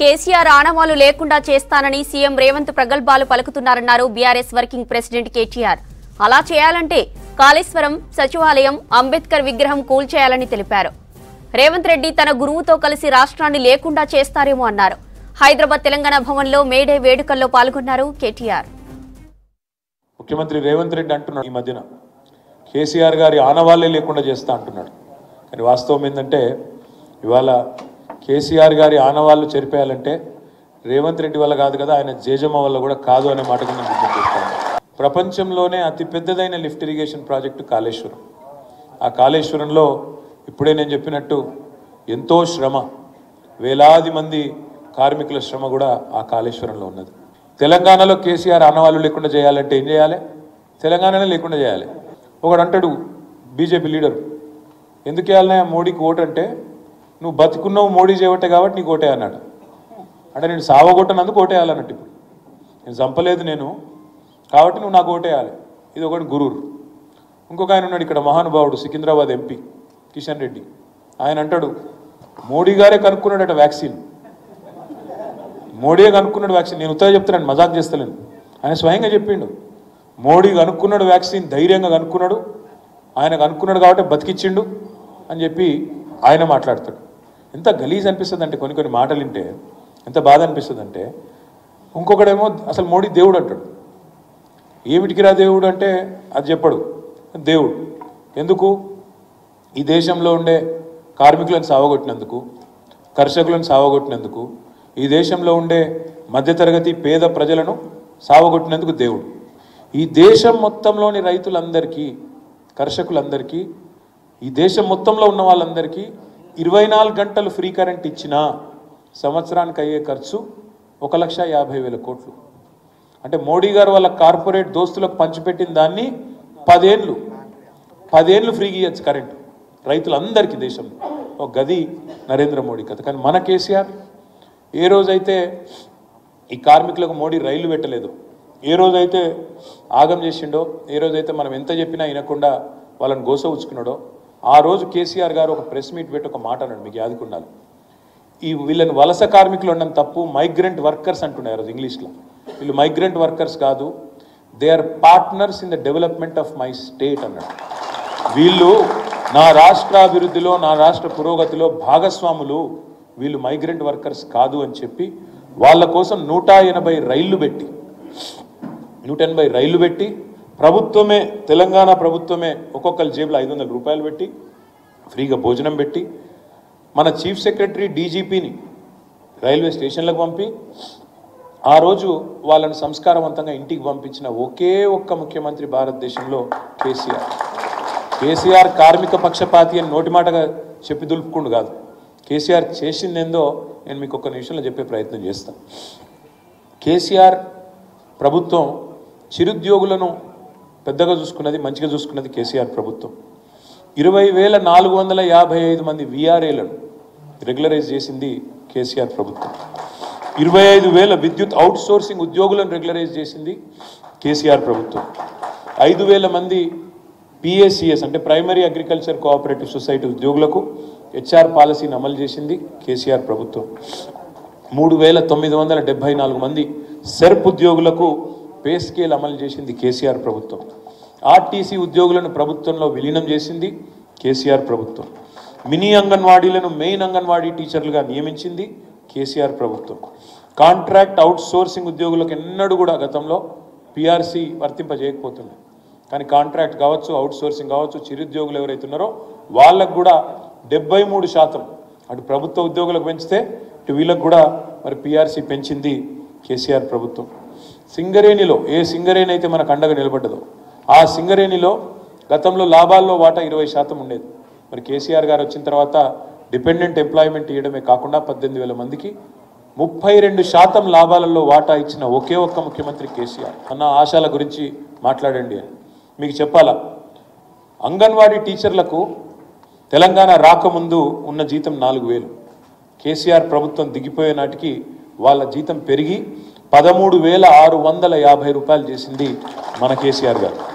కేసీఆర్ ఆనవాలు లేకుండా చేస్తానని సీఎం రేవంత్ ప్రగల్భాలు పలుకుతున్నారన్నారు బీఆర్ఎస్ వర్కింగ్ ప్రెసిడెంట్ కేటీఆర్. అలా చేయాలంటే కాళేశ్వరం, సచివాలయం, అంబేద్కర్ విగ్రహం కూల్చేయాలని తెలిపారు. రేవంత్ రెడ్డి తన గురువుతో కలిసి రాష్ట్రాన్ని లేకుండా చేస్తారేమో అన్నారు. హైదరాబాద్ తెలంగాణ భవన్లో మేడే వేడుకల్లో పాల్గొన్నారు కేటీఆర్. ముఖ్యమంత్రి రేవంత్ రెడ్డి అంటున్నాడు ఈ మధ్యన కేసీఆర్ గారి ఆనవాళ్లే లేకుండా చేస్తా అంటున్నాడు. కానీ వాస్తవం ఏంటంటే ఇవాళ కేసీఆర్ గారి ఆనవాళ్లు చెరిపేయాలంటే రేవంత్ రెడ్డి వల్ల కాదు కదా, ఆయన జేజమ్మ వల్ల కూడా కాదు అనే మాట నేను గుర్తు చేస్తాను. ప్రపంచంలోనే అతి పెద్దదైన లిఫ్ట్ ఇరిగేషన్ ప్రాజెక్టు కాళేశ్వరం. ఆ కాళేశ్వరంలో ఇప్పుడే నేను చెప్పినట్టు ఎంతో శ్రమ, వేలాది మంది కార్మికుల శ్రమ కూడా ఆ కాళేశ్వరంలో ఉన్నది. తెలంగాణలో కేసీఆర్ ఆనవాళ్లు లేకుండా చేయాలంటే ఏం చేయాలి? తెలంగాణలో లేకుండా చేయాలి. ఒకడు అంటాడు బీజేపీ లీడరు, ఎందుకు వేయాలన్నా మోడీకి ఓటు అంటే, నువ్వు బతుకున్నావు మోడీ చేయబట్టే కాబట్టి నీకు ఓటే అన్నాడు. అంటే నేను సావగొట్టనందుకు ఓటేయాలన్నట్టు. ఇప్పుడు నేను చంపలేదు నేను కాబట్టి నువ్వు నాకు ఓటేయాలి. ఇది ఒకటి గురూరు. ఇంకొక ఆయన ఉన్నాడు ఇక్కడ మహానుభావుడు, సికింద్రాబాద్ ఎంపీ కిషన్ రెడ్డి. ఆయన అంటాడు మోడీ గారే కనుక్కున్నాడట వ్యాక్సిన్, మోడీయే కనుక్కున్నాడు వ్యాక్సిన్. నేను ఉత్తరం చెప్తున్నాను, మజాక్ చేస్తలేను. ఆయన స్వయంగా చెప్పిండు మోడీ కనుక్కున్నాడు వ్యాక్సిన్, ధైర్యంగా కనుక్కున్నాడు, ఆయన కనుక్కున్నాడు కాబట్టి బతికిచ్చిండు అని చెప్పి ఆయన మాట్లాడతాడు. ఎంత గలీజ్ అనిపిస్తుంది అంటే కొన్ని కొన్ని మాటలు వింటే ఎంత బాధ అనిపిస్తుంది అంటే. ఇంకొకడేమో అసలు మోడీ దేవుడు అంటాడు. ఏమిటికి రా దేవుడు అంటే అది చెప్పడు. దేవుడు ఎందుకు? ఈ దేశంలో ఉండే కార్మికులను సావగొట్టినందుకు, కర్షకులను సావగొట్టినందుకు, ఈ దేశంలో ఉండే మధ్యతరగతి పేద ప్రజలను సావగొట్టినందుకు దేవుడు. ఈ దేశం మొత్తంలోని రైతులందరికీ, కర్షకులందరికీ, ఈ దేశం మొత్తంలో ఉన్న వాళ్ళందరికీ 24 గంటలు ఫ్రీ కరెంట్ ఇచ్చినా సంవత్సరానికి అయ్యే ఖర్చు 1,50,000 కోట్లు. అంటే మోడీ గారు వాళ్ళ కార్పొరేట్ దోస్తులకు పంచిపెట్టిన దాన్ని 10 ఏళ్ళు ఫ్రీగా ఇవ్వచ్చు కరెంటు రైతులందరికీ దేశంలో. ఒక గది నరేంద్ర మోడీ కథ. కానీ మన కేసీఆర్ ఏ రోజైతే ఈ కార్మికులకు మోడీ రైళ్లు పెట్టలేదు, ఏ రోజైతే ఆగం చేసిండో, ఏ రోజైతే మనం ఎంత చెప్పినా వినకుండా వాళ్ళని గోస ఉంచుకున్నాడో, ఆ రోజు కేసీఆర్ గారు ఒక ప్రెస్ మీట్ పెట్టి ఒక మాట అన్నాడు, మీకు యాదుకున్నాను. వీళ్ళని వలస కార్మికులు ఉండడం తప్పు, మైగ్రెంట్ వర్కర్స్ అంటున్నారు ఇంగ్లీష్లో. వీళ్ళు మైగ్రెంట్ వర్కర్స్ కాదు, they are partners in the development of my state అన్నాడు. వీళ్ళు నా రాష్ట్ర అభివృద్ధిలో, నా రాష్ట్ర పురోగతిలో భాగస్వాములు, వీళ్ళు మైగ్రెంట్ వర్కర్స్ కాదు అని చెప్పి వాళ్ళ కోసం 180 రైళ్లు పెట్టి ప్రభుత్వమే, తెలంగాణ ప్రభుత్వమే ఒక్కొక్కరి జేబులో 500 రూపాయలు పెట్టి ఫ్రీగా భోజనం పెట్టి, మన చీఫ్ సెక్రటరీ డీజీపీని రైల్వే స్టేషన్లకు పంపి ఆ రోజు వాళ్ళని సంస్కారవంతంగా ఇంటికి పంపించిన ఒకే ఒక్క ముఖ్యమంత్రి భారతదేశంలో కేసీఆర్. కేసీఆర్ కార్మిక పక్షపాతి అని నోటి మాటగా చెప్పి దులుపుకుండు కాదు. కేసీఆర్ చేసిందేందో నేను మీకు ఒక్క నిమిషంలో చెప్పే ప్రయత్నం చేస్తాను. కేసీఆర్ ప్రభుత్వం చిరుద్యోగులను పెద్దగా చూసుకున్నది, మంచిగా చూసుకున్నది కేసీఆర్ ప్రభుత్వం. 20,455 మంది వీఆర్ఏలను రెగ్యులరైజ్ చేసింది కేసీఆర్ ప్రభుత్వం. 25,000 విద్యుత్ అవుట్ సోర్సింగ్ ఉద్యోగులను రెగ్యులరైజ్ చేసింది కేసీఆర్ ప్రభుత్వం. 5,000 మంది పిఏసిఎస్ అంటే ప్రైమరీ అగ్రికల్చర్ కోఆపరేటివ్ సొసైటీ ఉద్యోగులకు హెచ్ఆర్ పాలసీని అమలు చేసింది కేసీఆర్ ప్రభుత్వం. 3,974 మంది సెర్ప్ ఉద్యోగులకు పే స్కేల్ అమలు చేసింది కేసీఆర్ ప్రభుత్వం. ఆర్టీసీ ఉద్యోగులను ప్రభుత్వంలో విలీనం చేసింది కేసీఆర్ ప్రభుత్వం. మినీ అంగన్వాడీలను మెయిన్ అంగన్వాడీ టీచర్లుగా నియమించింది కేసీఆర్ ప్రభుత్వం. కాంట్రాక్ట్ అవుట్ సోర్సింగ్ ఉద్యోగులకు ఎన్నడూ కూడా గతంలో పిఆర్సీ వర్తింపజేయకపోతుంది. కానీ కాంట్రాక్ట్ కావచ్చు, అవుట్ సోర్సింగ్ కావచ్చు, చిరుద్యోగులు ఎవరైతే ఉన్నారో వాళ్ళకు కూడా 73% అటు ప్రభుత్వ ఉద్యోగులకు పెంచితే ఇటు వీళ్ళకు కూడా మరి పిఆర్సీ పెంచింది కేసీఆర్ ప్రభుత్వం. సింగరేణిలో ఏ సింగరేణి అయితే మనకు అండగా నిలబడ్డదో ఆ సింగరేణిలో గతంలో లాభాల్లో వాటా 20% ఉండేది. మరి కేసీఆర్ గారు వచ్చిన తర్వాత డిపెండెంట్ ఎంప్లాయ్మెంట్ ఇవ్వడమే కాకుండా 18,000 మందికి 32% లాభాలలో వాటా ఇచ్చిన ఒకే ఒక్క ముఖ్యమంత్రి కేసీఆర్. అన్న ఆశాల గురించి మాట్లాడండి అని మీకు చెప్పాలా? అంగన్వాడీ టీచర్లకు తెలంగాణ రాకముందు ఉన్న జీతం 4,000. కేసీఆర్ ప్రభుత్వం దిగిపోయే నాటికి వాళ్ళ జీతం పెరిగి 13,650 రూపాయలు చేసింది మన కేసీఆర్ గారు.